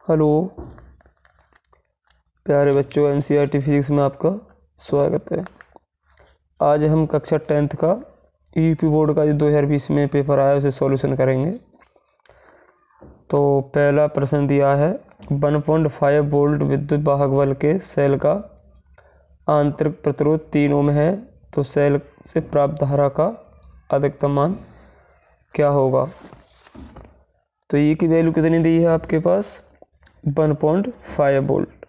Hello प्यारे बच्चों, NCERT physics में आपका स्वागत है। आज हम कक्षा 10th का यूपी बोर्ड का जो 2020 में पेपर आया उसे सॉल्यूशन करेंगे। तो पहला प्रश्न दिया है 1.5 वोल्ट विद्युत वाहक बल के सेल का आंतरिक प्रतिरोध 3 ओम है, तो सेल से प्राप्त धारा का अधिकतम मान क्या होगा। तो ई की वैल्यू कितनी दी है आपके पास 1.5 वोल्ट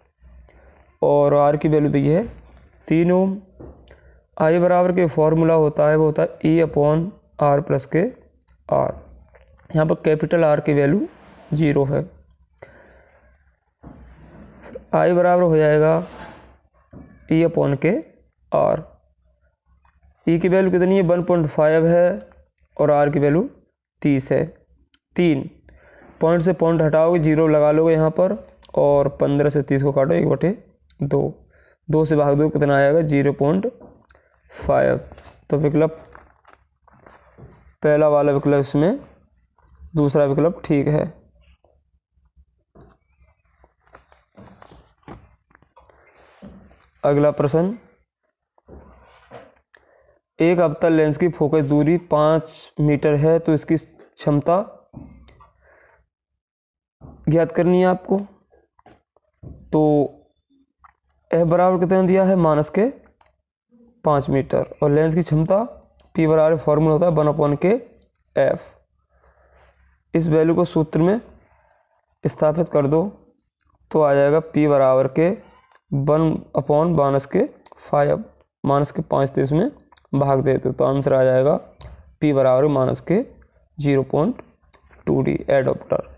और आर की वैल्यू दी है 3 ओम। आई बराबर के फॉर्मूला होता है वो होता है ई अपॉन आर प्लस के आर। यहाँ पर कैपिटल आर की वैल्यू 0 है। आई बराबर हो जाएगा ई अपॉन के आर। ई की वैल्यू कितनी है 1.5 है और आर की वैल्यू 30 है। 3 पॉइंट से पॉइंट हटाओगे 0 लगा लोगे यहाँ पर और 15 से 30 को काटो 1/2। 2 से भाग दो कितना आएगा 0.5। तो विकल्प पहला वाला विकल्प इसमें, दूसरा विकल्प ठीक है। अगला प्रश्न, एक अवतल लेंस की फोकस दूरी 5 मीटर है, तो इसकी क्षमता ज्ञात करनी है आपको। तो F बराबर कितना दिया है -5 मीटर और लेंस की क्षमता P बराबर फॉर्मूला होता है 1/F। इस वैल्यू को सूत्र में स्थापित कर दो तो आ जाएगा P बराबर के 1/-5 -5 तो इसमें भाग देते तो आंसर आ जाएगा P बराबर -0.2D एडॉप्टर।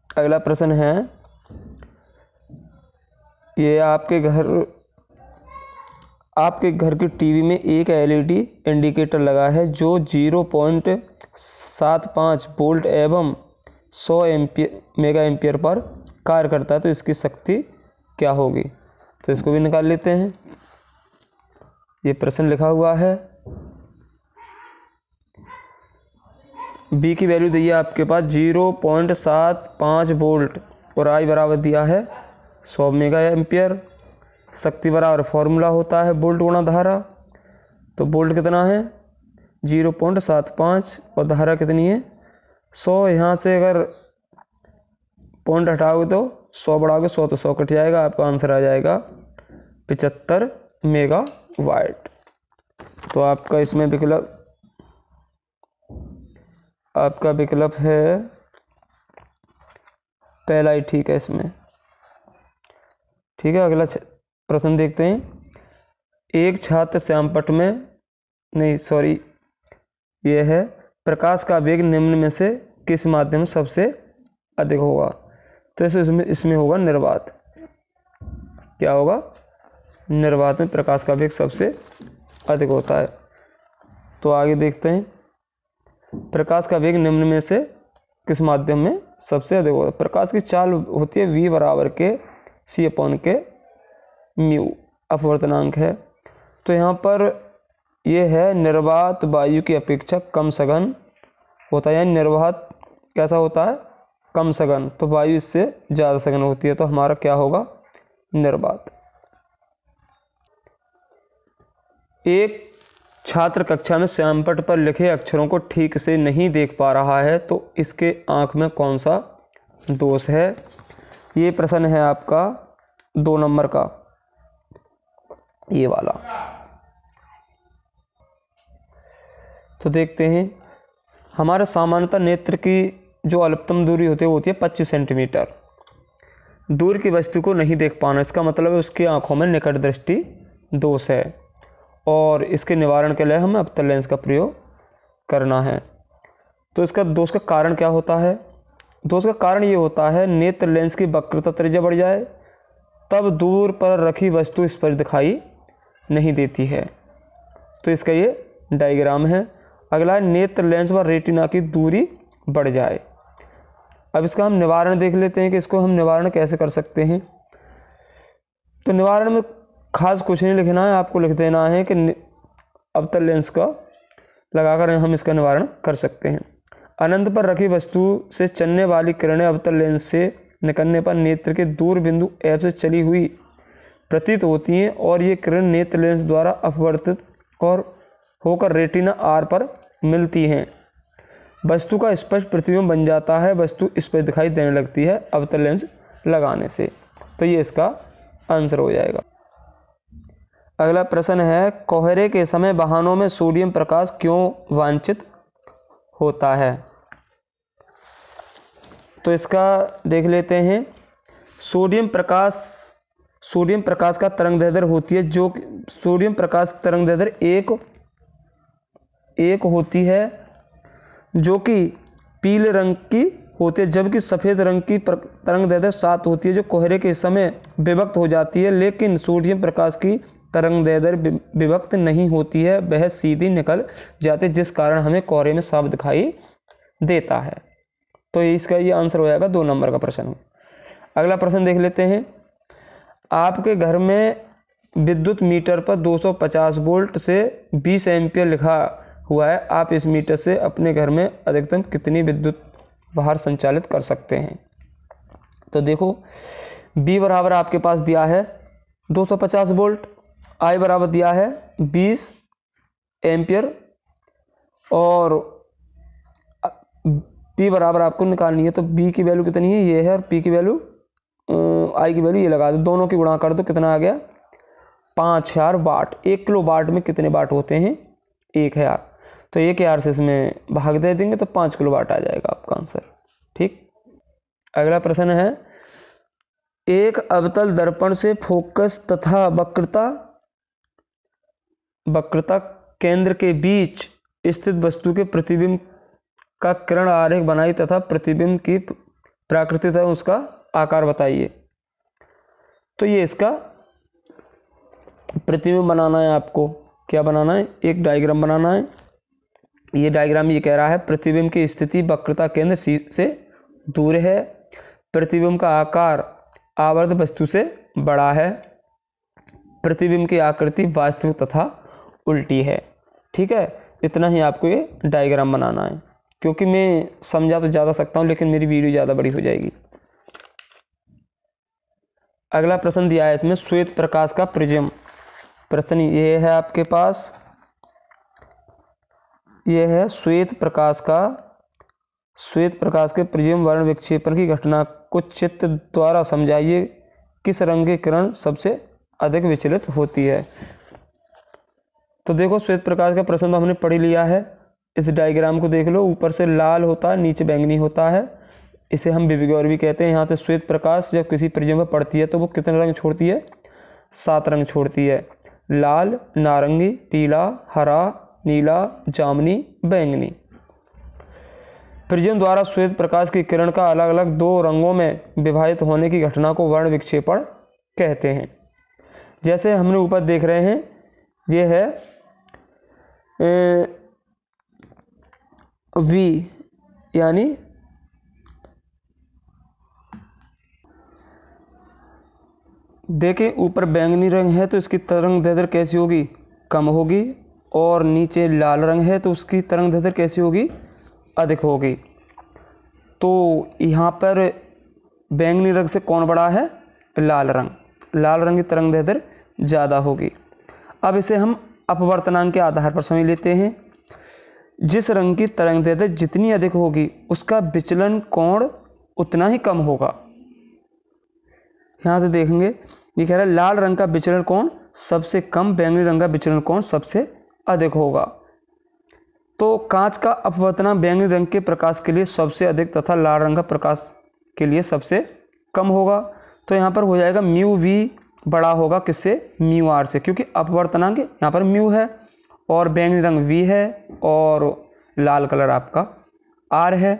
अगला प्रश्न है, ये आपके घर की टीवी में एक एलईडी इंडिकेटर लगा है जो 0.75 वोल्ट एवं 100 मेगा एम्पियर पर कार्य करता है, तो इसकी शक्ति क्या होगी। तो इसको भी निकाल लेते हैं। ये प्रश्न लिखा हुआ है। बी की वैल्यू दी है आपके पास 0.75 वोल्ट और आई बराबर दिया है 100 मेगा एम्पियर। शक्ति बराबर फॉर्मूला होता है वोल्ट गुणा धारा। तो वोल्ट कितना है 0.75 और धारा कितनी है 100। यहाँ से अगर पॉइंट हटाओगे तो 100 बढ़ाओगे 100 तो 100 कट जाएगा, आपका आंसर आ जाएगा 75 मेगावाट। तो आपका इसमें विकल्प है पहला ही ठीक है इसमें। ठीक है, अगला प्रश्न देखते हैं। एक छात्र श्यामपट्ट में यह है प्रकाश का वेग निम्न में से किस माध्यम सबसे अधिक होगा। तो इसमें होगा निर्वात। क्या होगा, निर्वात में प्रकाश का वेग सबसे अधिक होता है। तो आगे देखते हैं, प्रकाश का वेग निम्न में से किस माध्यम में सबसे अधिक होता है। प्रकाश की चाल होती है v बराबर के c/k म्यू, अपवर्तनांक है। तो यहाँ पर यह है निर्वात वायु की अपेक्षा कम सघन होता है, यानी निर्वात कैसा होता है कम सघन, तो वायु इससे ज़्यादा सघन होती है। तो हमारा क्या होगा निर्वात। एक छात्र कक्षा में श्यामपट्ट पर लिखे अक्षरों को ठीक से नहीं देख पा रहा है, तो इसके आंख में कौन सा दोष है। ये प्रश्न है आपका 2 नंबर का, ये वाला। तो देखते हैं, हमारे सामान्यतः नेत्र की जो अल्पतम दूरी होती है वो होती है 25 सेंटीमीटर। दूर की वस्तु को नहीं देख पाना, इसका मतलब है उसकी आंखों में निकट दृष्टि दोष है और इसके निवारण के लिए हमें अवतल लेंस का प्रयोग करना है। तो इसका दोष का कारण क्या होता है। दोष का कारण ये होता है नेत्र लेंस की वक्रता त्रिज्या बढ़ जाए तब दूर पर रखी वस्तु स्पष्ट दिखाई नहीं देती है। तो इसका ये डायग्राम है। अगला नेत्र लेंस व रेटिना की दूरी बढ़ जाए। अब इसका हम निवारण देख लेते हैं कि इसको हम निवारण कैसे कर सकते हैं। तो निवारण में खास कुछ नहीं लिखना है, आपको लिख देना है कि अवतल लेंस का लगाकर हम इसका निवारण कर सकते हैं। अनंत पर रखी वस्तु से चलने वाली किरणें अवतल लेंस से निकलने पर नेत्र के दूर बिंदु F से चली हुई प्रतीत होती हैं और ये किरण नेत्र लेंस द्वारा अपवर्तित और होकर रेटिना R पर मिलती हैं। वस्तु का स्पष्ट प्रतिबिंब बन जाता है, वस्तु स्पष्ट दिखाई देने लगती है अवतल लेंस लगाने से। तो ये इसका आंसर हो जाएगा। अगला प्रश्न है, कोहरे के समय वाहनों में सोडियम प्रकाश क्यों वांछित होता है? तो इसका देख लेते हैं। सोडियम प्रकाश का तरंगदैर्ध्य होती है जो सोडियम प्रकाश तरंगदैर्ध्य एक होती है जो कि पीले रंग की होती है, जबकि सफ़ेद रंग की तरंगदैर्ध्य 7 होती है जो कोहरे के समय विभक्त हो जाती है। लेकिन सोडियम प्रकाश की तरंगदैर्ध्य विभक्त नहीं होती है, वह सीधी निकल जाती है, जिस कारण हमें कोहरे में साफ दिखाई देता है। तो इसका ये आंसर हो जाएगा 2 नंबर का प्रश्न। अगला प्रश्न देख लेते हैं। आपके घर में विद्युत मीटर पर 250 वोल्ट से 20 एम्पियर लिखा हुआ है। आप इस मीटर से अपने घर में अधिकतम कितनी विद्युत भार संचालित कर सकते हैं? तो देखो, B बराबर आपके पास दिया है 250 वोल्ट, I बराबर दिया है 20 एम्पियर और P बराबर आपको निकालनी है। तो B की वैल्यू कितनी है, ये है, और P की वैल्यू I की वैल्यू ये लगा दो, दोनों की गुणा कर दो, कितना आ गया 5000 वाट। 1 किलो वाट में कितने वाट होते हैं? 1000। तो 1000 से इसमें भाग दे देंगे तो 5 किलो वाट आ जाएगा आपका आंसर। ठीक। अगला प्रश्न है, एक अवतल दर्पण से फोकस तथा वक्रता केंद्र के बीच स्थित वस्तु के प्रतिबिंब का किरण आरेख बनाई तथा प्रतिबिंब की प्रकृति तथा उसका आकार बताइए। तो ये इसका प्रतिबिंब बनाना है। आपको क्या बनाना है? एक डायग्राम बनाना है। ये डायग्राम ये कह रहा है प्रतिबिंब की स्थिति वक्रता केंद्र से दूर है, प्रतिबिंब का आकार आवर्त वस्तु से बड़ा है, प्रतिबिंब की आकृति वास्तविक तथा उल्टी है। ठीक है, इतना ही आपको ये डायग्राम बनाना है, क्योंकि मैं समझा तो ज़्यादा सकता हूँ लेकिन मेरी वीडियो ज़्यादा बड़ी हो जाएगी। अगला प्रश्न दिया है इसमें, श्वेत प्रकाश का प्रिज्म। प्रश्न ये है आपके पास, यह है श्वेत प्रकाश के प्रिज्म वर्ण विक्षेपण की घटना को चित्र द्वारा समझाइए। किस रंग की किरण सबसे अधिक विचलित होती है? तो देखो, श्वेत प्रकाश का प्रश्न तो हमने पढ़ लिया है। इस डायग्राम को देख लो, ऊपर से लाल होता है, नीचे बैंगनी होता है, इसे हम विबग्योर भी कहते हैं। यहाँ से श्वेत प्रकाश जब किसी प्रिज्म पर पड़ती है तो वो कितने रंग छोड़ती है? 7 रंग छोड़ती है। लाल, नारंगी, पीला, हरा, नीला, जामुनी, बैंगनी। प्रिज्म द्वारा श्वेत प्रकाश की किरण का अलग अलग 2 रंगों में विभाजित होने की घटना को वर्ण विक्षेपण कहते हैं। जैसे हमने ऊपर देख रहे हैं, ये है V, यानी देखें ऊपर बैंगनी रंग है तो इसकी तरंगदैर्ध्य कैसी होगी? कम होगी, और नीचे लाल रंग है तो उसकी तरंगदैर्ध्य कैसी होगी? अधिक होगी। तो यहाँ पर बैंगनी रंग से कौन बड़ा है? लाल रंग। लाल रंग की तरंगदैर्ध्य ज़्यादा होगी। अब इसे हम अपवर्तनांक के आधार पर समझ लेते हैं। जिस रंग की तरंगदैर्ध्य जितनी अधिक होगी उसका विचलन कोण उतना ही कम होगा। यहाँ से देखेंगे, ये कह रहा है लाल रंग का विचलन कोण सबसे कम, बैंगनी रंग का विचलन कोण सबसे अधिक होगा। तो कांच का अपवर्तनांक बैंगनी रंग के प्रकाश के लिए सबसे अधिक तथा लाल रंग का प्रकाश के लिए सबसे कम होगा। तो यहाँ पर हो जाएगा म्यू वी बड़ा होगा किससे? म्यू आर से, क्योंकि अपवर्तनांक यहाँ पर म्यू है और बैंगनी रंग वी है और लाल कलर आपका आर है।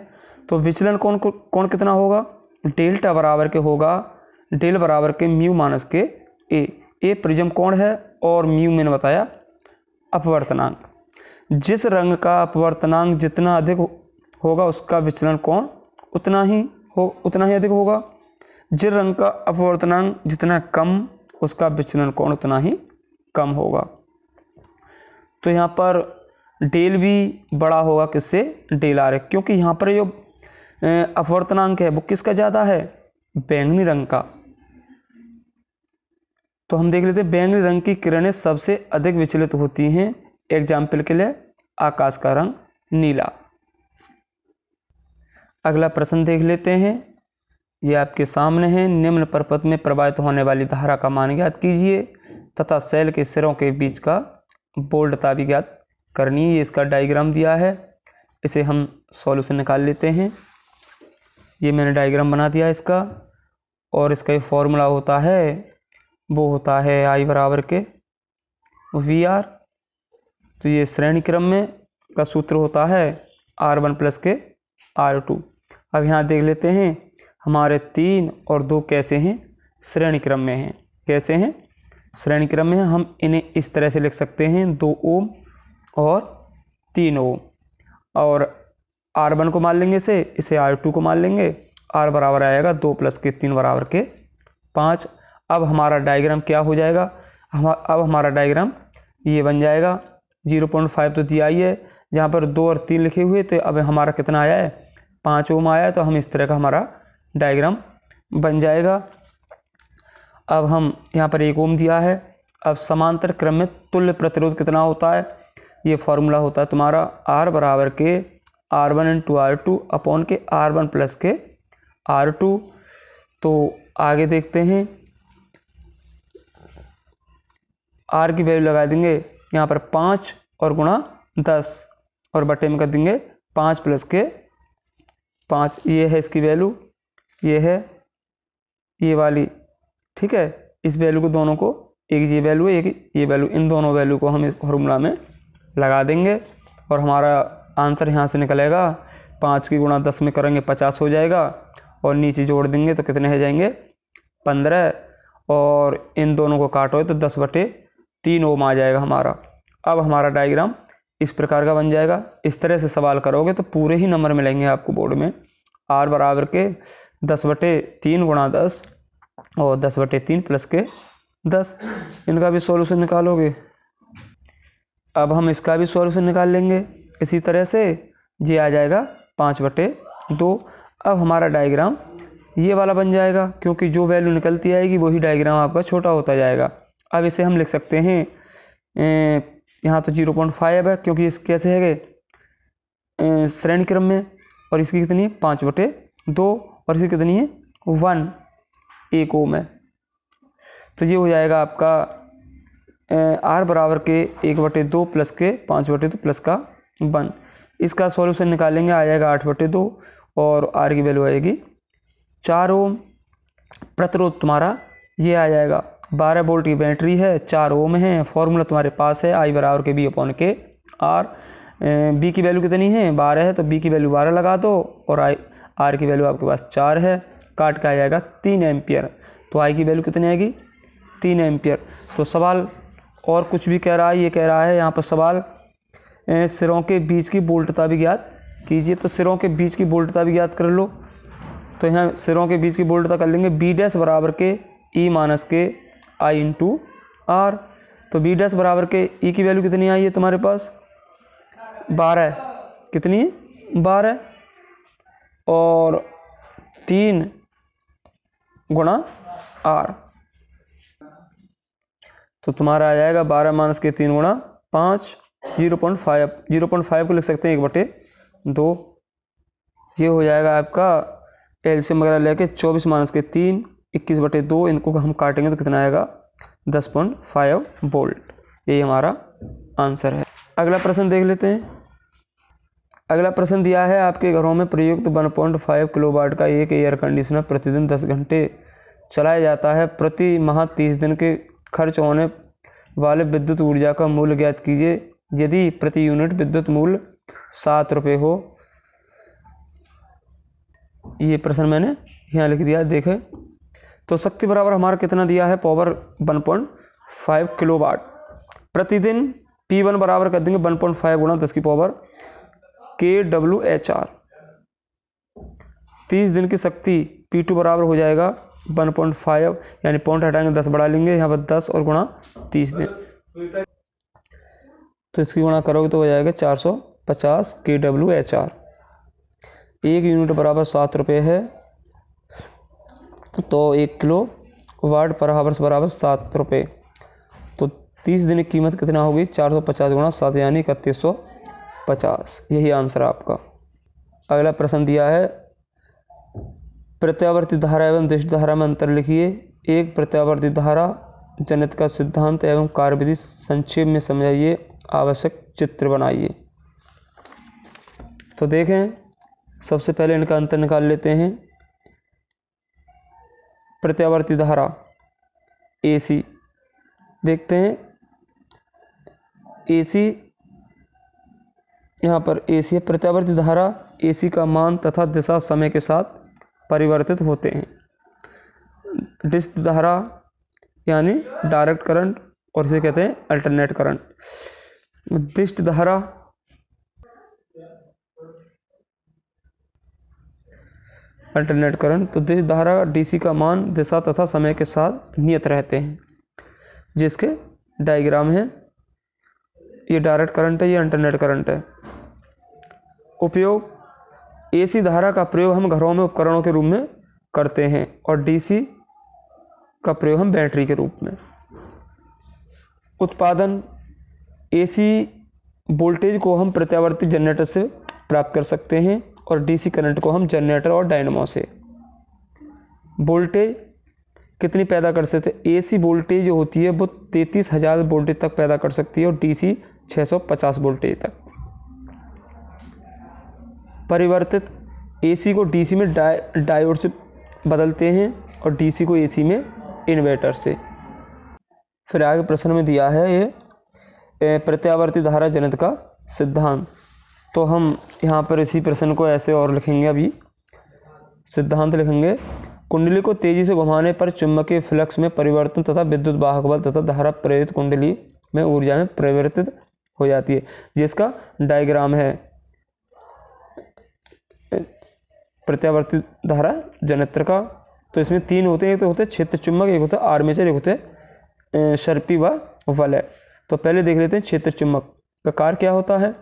तो विचलन कोण कितना होगा? डेल्टा बराबर के होगा, डेल बराबर के म्यू माइनस के ए प्रिज्म कोण है और म्यू मैंने बताया अपवर्तनांक। जिस रंग का अपवर्तनांक जितना अधिक होगा उसका विचलन कोण उतना ही अधिक होगा। जिस रंग का अपवर्तनांक जितना कम उसका विचलन कोण उतना ही कम होगा। तो यहाँ पर डेल भी बड़ा होगा किससे, डेल आर, क्योंकि यहाँ पर जो अपवर्तनांक है वो किसका ज़्यादा है, बैंगनी रंग का। तो हम देख लेते हैं बैंगनी रंग की किरणें सबसे अधिक विचलित होती हैं। एग्जाम्पल के लिए आकाश का रंग नीला। अगला प्रश्न देख लेते हैं, ये आपके सामने है। निम्न परपथ में प्रवाहित होने वाली धारा का मान ज्ञात कीजिए तथा सेल के सिरों के बीच का बोल्डता भी ज्ञात करनी है। ये इसका डायग्राम दिया है, इसे हम सॉल्यूशन निकाल लेते हैं। ये मैंने डायग्राम बना दिया इसका, और इसका ये फॉर्मूला होता है, वो होता है I बराबर के VR। तो ये श्रेणी क्रम में का सूत्र होता है R1 प्लस के R2। अब यहाँ देख लेते हैं हमारे 3 और 2 कैसे हैं, श्रेणी क्रम में हैं। कैसे हैं, श्रेणी क्रम में हैं। हम इन्हें इस तरह से लिख सकते हैं, 2 ओम और 3 ओम, और R1 को मान लेंगे, इसे R2 को मान लेंगे। R बराबर आएगा 2 प्लस के 3 बराबर के 5। अब हमारा डायग्राम क्या हो जाएगा, अब हमारा डायग्राम ये बन जाएगा। 0.5 तो दिया ही है, जहाँ पर 2 और 3 लिखे हुए थे। अब हमारा कितना आया है, 5 ओम आया है। तो हम इस तरह का हमारा डायग्राम बन जाएगा। अब हम यहाँ पर 1 ओम दिया है। अब समांतर क्रम में तुल्य प्रतिरोध कितना होता है, ये फॉर्मूला होता है तुम्हारा R बराबर के R1 इंटू R2 अपॉन के R1 प्लस के R2। तो आगे देखते हैं, R की वैल्यू लगा देंगे यहाँ पर 5 और गुणा 10, और बटे में कर देंगे 5 प्लस के 5। ये है इसकी वैल्यू, ये है ये वाली, ठीक है। इस वैल्यू को दोनों को, एक ये वैल्यू है एक ये वैल्यू, इन दोनों वैल्यू को हम इस फॉर्मूला में लगा देंगे, और हमारा आंसर यहाँ से निकलेगा 5 की गुणा 10 में करेंगे 50 हो जाएगा, और नीचे जोड़ देंगे तो कितने हो जाएंगे 15, और इन दोनों को काटो तो 10/3 ओम आ जाएगा हमारा। अब हमारा डायग्राम इस प्रकार का बन जाएगा। इस तरह से सवाल करोगे तो पूरे ही नंबर मिलेंगे आपको बोर्ड में। R बराबर के 10/3 गुणा 10 और 10/3 प्लस के 10, इनका भी सॉल्यूशन निकालोगे। अब हम इसका भी सॉल्यूशन निकाल लेंगे इसी तरह से, ये आ जाएगा 5/2। अब हमारा डायग्राम ये वाला बन जाएगा, क्योंकि जो वैल्यू निकलती आएगी वही डायग्राम आपका छोटा होता जाएगा। अब इसे हम लिख सकते हैं, यहाँ तो 0.5 है, क्योंकि इस कैसे है श्रेणी क्रम में, और इसकी कितनी है 5/2, और इसकी कितनी है 1 ओम है। तो ये हो जाएगा आपका R बराबर के 1/2 प्लस के 5/2 प्लस का 1। इसका सॉल्यूशन निकालेंगे, आ जाएगा 8/2, और R की वैल्यू आएगी 4 ओम। प्रतिरोध तुम्हारा ये आ जाएगा, 12 वोल्ट की बैटरी है, 4 ओम है। फॉर्मूला तुम्हारे पास है I बराबर के B अपॉन के R। B की वैल्यू कितनी है 12 है, तो B की वैल्यू 12 लगा दो, और R की वैल्यू आपके पास 4 है, काट का आ जाएगा 3 एम्पियर। तो I की वैल्यू कितनी आएगी 3 एम्पियर। तो सवाल और कुछ भी कह रहा है, ये कह रहा है यहाँ पर सवाल सिरों के बीच की बोल्टता भी ज्ञात कीजिए। तो सिरों के बीच की बोल्टता भी ज्ञात कर लो। तो यहाँ सिरों के बीच की बोल्टता कर लेंगे, B डैश बराबर के E माइनस के I इंटू R। तो B डैश बराबर के E की वैल्यू कितनी आई है तुम्हारे पास 12, कितनी है 12, और 3 गुणा R, तो तुम्हारा आ जाएगा 12 माइनस के 3 गुणा 5, 0.5 को लिख सकते हैं 1/2। ये हो जाएगा आपका एलसीएम वगैरह लेके 24 माइनस के 3, 21/2। इनको हम काटेंगे तो कितना आएगा 10.5 वोल्ट। यही हमारा आंसर है। अगला प्रश्न देख लेते हैं। अगला प्रश्न दिया है, आपके घरों में प्रयुक्त 1.5 किलोवाट का एक एयर कंडीशनर प्रतिदिन 10 घंटे चलाया जाता है। प्रति माह 30 दिन के खर्च होने वाले विद्युत ऊर्जा का मूल्य ज्ञात कीजिए यदि प्रति यूनिट विद्युत मूल्य 7 रुपये हो। ये प्रश्न मैंने यहाँ लिख दिया, देखें। तो शक्ति बराबर हमारा कितना दिया है, पावर 1.5 किलोवाट प्रतिदिन। P1 बराबर कर देंगे 1.5 गुणा 10 की पावर kWhr। 30 दिन की शक्ति P2 बराबर हो जाएगा 1.5, यानी पॉइंट हटाएंगे 10 बढ़ा लेंगे यहाँ पर 10 और गुणा 30 दिन। तो इसकी गुणा करोगे तो हो जाएगा 450 kWhr। 1 यूनिट बराबर 7 रुपये है, तो 1 किलो वाट पर हावर्स बराबर 7 रुपये। तो 30 दिन की कीमत कितना होगी? 450 गुणा 7 यानी 3150। यही आंसर है आपका। अगला प्रश्न दिया है, प्रत्यावर्ती धारा एवं दिष्ट धारा में अंतर लिखिए। एक, प्रत्यावर्ती धारा जनित का सिद्धांत एवं कार्यविधि संक्षेप में समझाइए। आवश्यक चित्र बनाइए। तो देखें, सबसे पहले इनका अंतर निकाल लेते हैं। प्रत्यावर्ती धारा AC देखते हैं। AC यहाँ पर AC है। प्रत्यावर्ती धारा AC का मान तथा दिशा समय के साथ परिवर्तित होते हैं। डिस्क धारा यानी डायरेक्ट करंट, और इसे कहते हैं अल्टरनेट करंट। दिष्ट धारा अल्टरनेट करंट। तो दिष्ट धारा DC का मान दिशा तथा समय के साथ नियत रहते हैं, जिसके डायग्राम है। ये डायरेक्ट करंट है, ये अल्टरनेट करंट है। उपयोग, AC धारा का प्रयोग हम घरों में उपकरणों के रूप में करते हैं और DC का प्रयोग हम बैटरी के रूप में। उत्पादन, AC वोल्टेज को हम प्रत्यावर्ती जनरेटर से प्राप्त कर सकते हैं और DC करंट को हम जनरेटर और डायनेमो से। वोल्टेज कितनी पैदा कर सकते हैं? AC वोल्टेज जो होती है वो 33,000 वोल्टेज तक पैदा कर सकती है और DC 650 वोल्टेज तक। परिवर्तित, AC को DC में डायोड से बदलते हैं और DC को AC में इन्वर्टर से। फिर आगे प्रश्न में दिया है ये प्रत्यावर्ती धारा जनित का सिद्धांत। तो हम यहाँ पर इसी प्रश्न को ऐसे और लिखेंगे। अभी सिद्धांत लिखेंगे। कुंडली को तेजी से घुमाने पर चुंबकीय फ्लक्स में परिवर्तन तथा विद्युत वाहक बल तथा धारा प्रेरित कुंडली में ऊर्जा में परिवर्तित हो जाती है, जिसका डायग्राम है। प्रत्यावर्ती धारा जनित्र का तो इसमें 3 होते हैं। एक तो होते हैं क्षेत्र चुंबक, एक होता है आर्मेचर, एक होते हैं सर्पी व वलय। तो पहले देख लेते हैं क्षेत्र चुंबक का कार्य क्या होता है।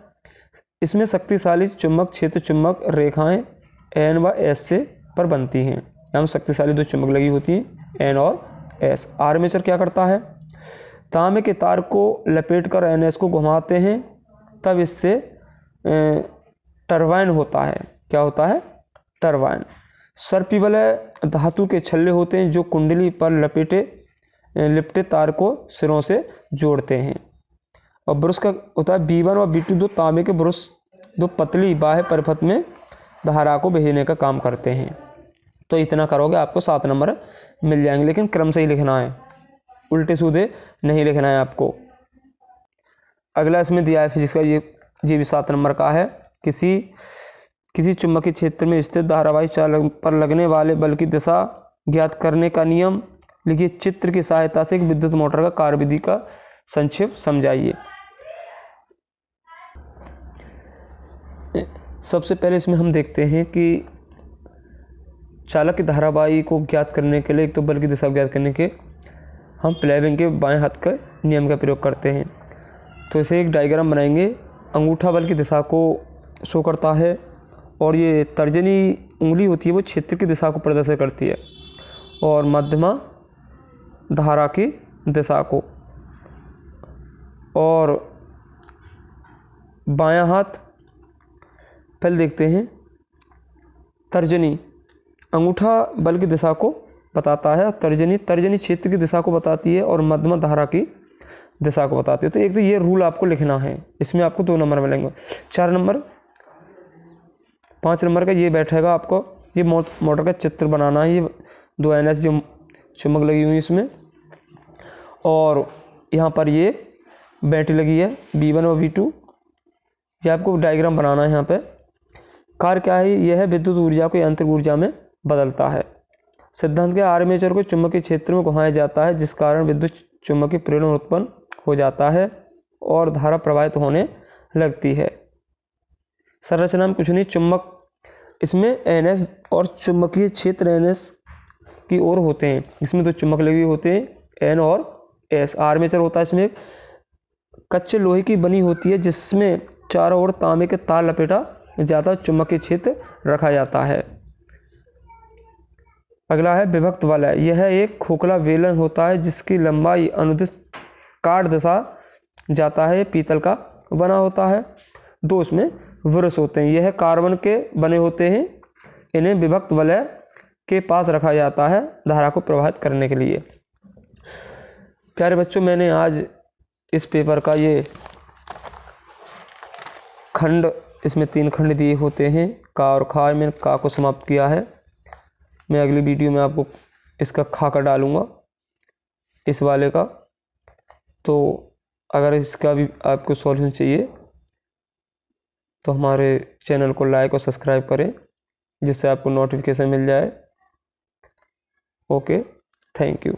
इसमें शक्तिशाली चुंबक क्षेत्र चुंबक रेखाएं N व S से पर बनती हैं। यहाँ शक्तिशाली 2 चुंबक लगी होती हैं, N और S। आर्मेचर क्या करता है? तांबे के तार को लपेटकर NS को घुमाते हैं, तब इससे टरबाइन होता है। क्या होता है? टरबाइन। सर्पी वलय धातु के छल्ले होते हैं जो कुंडली पर लिपटे तार को सिरों से जोड़ते हैं। और ब्रश का होता है B1 और B2, 2 तांबे के ब्रश 2 पतली बाह्य परिपथ में धारा को भेजने का काम करते हैं। तो इतना करोगे आपको 7 नंबर मिल जाएंगे, लेकिन क्रम से ही लिखना है, उल्टे सीधे नहीं लिखना है आपको। अगला इसमें दिया है फिजिक्स का, ये भी 7 नंबर का है। किसी चुंबकीय क्षेत्र में स्थित धारावाही चालक पर लगने वाले बल की दिशा ज्ञात करने का नियम लिखिए। चित्र की सहायता से एक विद्युत मोटर का कार्यविधि का संक्षेप समझाइए। सबसे पहले इसमें हम देखते हैं कि चालक की धारावाही को ज्ञात करने के लिए, एक तो बल की दिशा ज्ञात करने के, हम फ्लेमिंग के बाएं हाथ के नियम का प्रयोग करते हैं। तो इसे एक डायग्राम बनाएंगे। अंगूठा बल की दिशा को शो करता है और ये तर्जनी उंगली होती है वो क्षेत्र की दिशा को प्रदर्शित करती है, और मध्यमा धारा की दिशा को। और बायां हाथ पहले देखते हैं। तर्जनी अंगूठा बल की दिशा को बताता है, तर्जनी क्षेत्र की दिशा को बताती है और मध्यमा धारा की दिशा को बताती है। तो एक तो ये रूल आपको लिखना है, इसमें आपको 2 नंबर मिलेंगे। 4 नंबर 5 नंबर का ये बैठेगा आपको, ये मोटर का चित्र बनाना है। ये 2 NS जो चुंबक लगी हुई इसमें, और यहाँ पर ये बैटरी लगी है B1 और B2। ये आपको डायग्राम बनाना है। यहाँ पे कार्य क्या है? यह है विद्युत ऊर्जा को यांत्रिक ऊर्जा में बदलता है। सिद्धांत के आर्मेचर को चुंबकीय क्षेत्र में घुमाया जाता है, जिस कारण विद्युत चुंबकीय प्रेरण उत्पन्न हो जाता है और धारा प्रवाहित होने लगती है। संरचना में कुछ नहीं, चुंबक इसमें NS और चुंबकीय क्षेत्र NS की ओर होते हैं। इसमें 2 चुंबक लगे होते हैं, N और S। आर्मेचर होता है इसमें कच्चे लोहे की बनी होती है जिसमें चारों ओर तांबे के तार लपेटा जाता चुंबकीय क्षेत्र रखा जाता है। अगला है विभक्त वलय। यह एक खोखला बेलन होता है जिसकी लंबाई अनुदिश काट दिशा जाता है। पीतल का बना होता है। 2 इसमें ब्रश होते हैं। यह कार्बन के बने होते हैं। इन्हें विभक्त वलय के पास रखा जाता है धारा को प्रवाहित करने के लिए। प्यारे बच्चों, मैंने आज इस पेपर का ये खंड, इसमें 3 खंड दिए होते हैं, का और खा, मैंने का को समाप्त किया है। मैं अगली वीडियो में आपको इसका खा कर डालूँगा, इस वाले का। तो अगर इसका भी आपको सॉल्यूशन चाहिए तो हमारे चैनल को लाइक और सब्सक्राइब करें जिससे आपको नोटिफिकेशन मिल जाए। Okay, thank you.